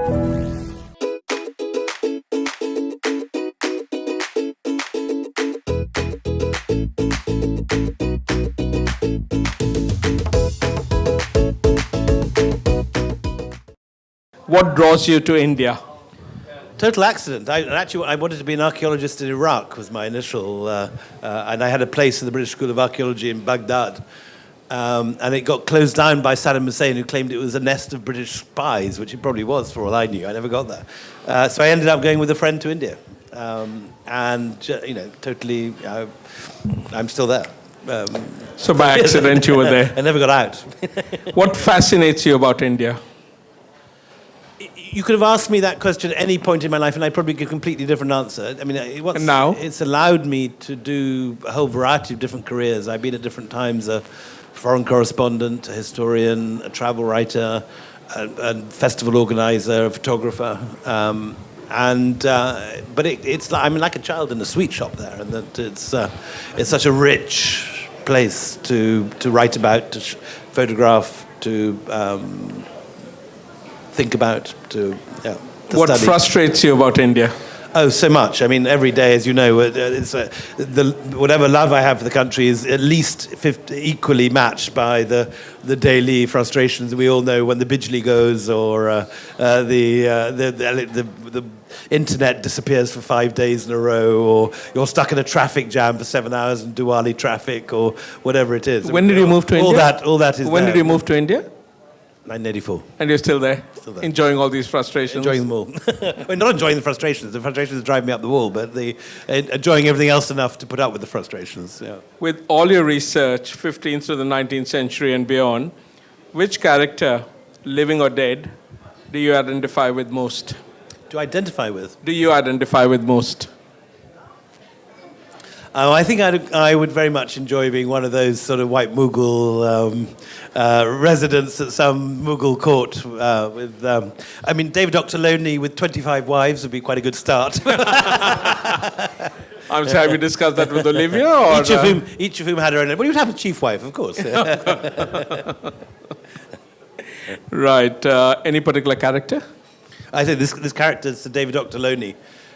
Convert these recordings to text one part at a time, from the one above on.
What draws you to India? Total accident. I wanted to be an archaeologist in Iraq was my initial, and I had a place in the British School of Archaeology in Baghdad. And it got closed down by Saddam Hussein, who claimed it was a nest of British spies, which it probably was for all I knew. I never got there. So I ended up going with a friend to India. Totally, I'm still there. So by accident you were there. I never got out. What fascinates you about India? You could have asked me that question at any point in my life, and I'd probably give a completely different answer. I mean, And now? It's allowed me to do a whole variety of different careers. I've been at different times a foreign correspondent, a historian, a travel writer, a festival organizer, a photographer. But it's like, I'm like a child in a sweet shop there, and that it's such a rich place to write about, to photograph, to think about, to What study. frustrates you about India? Oh, so much. I mean, every day, as you know, whatever love I have for the country is at least equally matched by the daily frustrations we all know when the Bijli goes, or the internet disappears for 5 days in a row, or you're stuck in a traffic jam for 7 hours in Diwali traffic, or whatever it is. When did you move to India? All that is When there. did you move to India? 1984. And you're still there? Still there. Enjoying all these frustrations? Enjoying them all. Well, not enjoying the frustrations. The frustrations drive me up the wall, but enjoying everything else enough to put up with the frustrations. Yeah. With all your research, 15th to the 19th century and beyond, which character, living or dead, do you identify with most? To identify with? Do you identify with most? I think I would very much enjoy being one of those sort of white Mughal residents at some Mughal court. David Octoloni with 25 wives would be quite a good start. I'm sorry, have you discussed that with Olivia? Or, each of whom had her own. Well, you'd have a chief wife, of course. Right. Any particular character? I think this character is David Octoloni,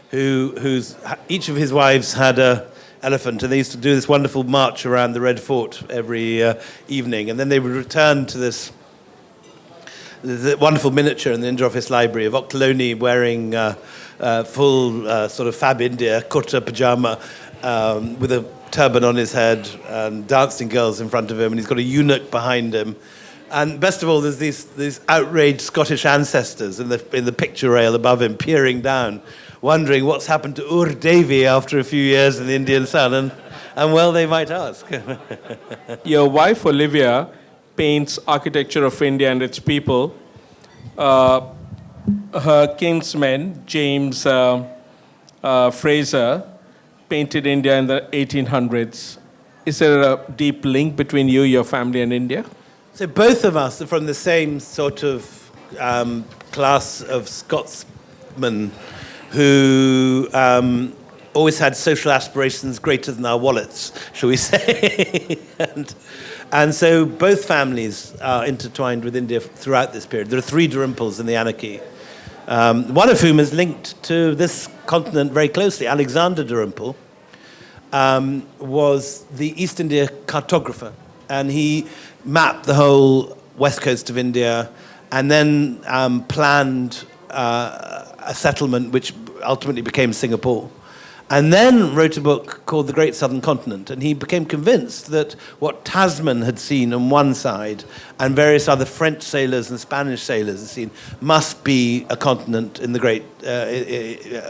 who's each of his wives had a elephant, and they used to do this wonderful march around the Red Fort every evening, and then they would return to this wonderful miniature in the India Office Library of Octoloni wearing full sort of fab India kurta pajama with a turban on his head and dancing girls in front of him, and he's got a eunuch behind him. And best of all, there's these outraged Scottish ancestors in the picture rail above him, peering down, wondering what's happened to Ur Devi after a few years in the Indian sun, and well, they might ask. Your wife, Olivia, paints architecture of India and its people. Her kinsman, James Fraser, painted India in the 1800s. Is there a deep link between you, your family, and India? So both of us are from the same sort of class of Scotsmen who always had social aspirations greater than our wallets, shall we say. and so both families are intertwined with India throughout this period. There are 3 Dalrymples in the Anarchy, one of whom is linked to this continent very closely. Alexander Dalrymple was the East India cartographer, and he mapped the whole west coast of India and then planned a settlement which ultimately became Singapore, and then wrote a book called The Great Southern Continent, and he became convinced that what Tasman had seen on one side and various other French sailors and Spanish sailors had seen must be a continent in the great,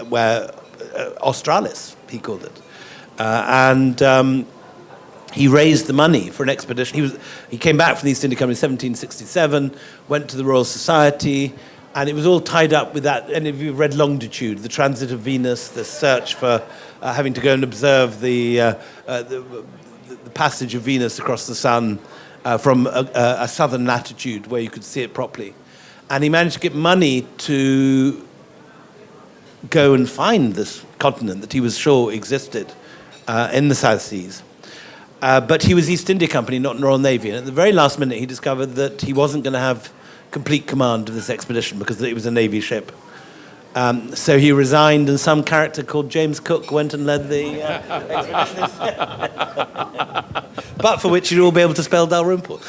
where Australis, he called it. He raised the money for an expedition. He came back from the East India Company in 1767, went to the Royal Society, and it was all tied up with that. And if you've read Longitude, the transit of Venus, the search for having to go and observe the passage of Venus across the sun from a southern latitude where you could see it properly. And he managed to get money to go and find this continent that he was sure existed in the South Seas. But he was East India Company, not Royal Navy. And at the very last minute, he discovered that he wasn't going to have complete command of this expedition because it was a Navy ship. So he resigned, and some character called James Cook went and led the expedition instead. But for which you'd all be able to spell Dalrymple.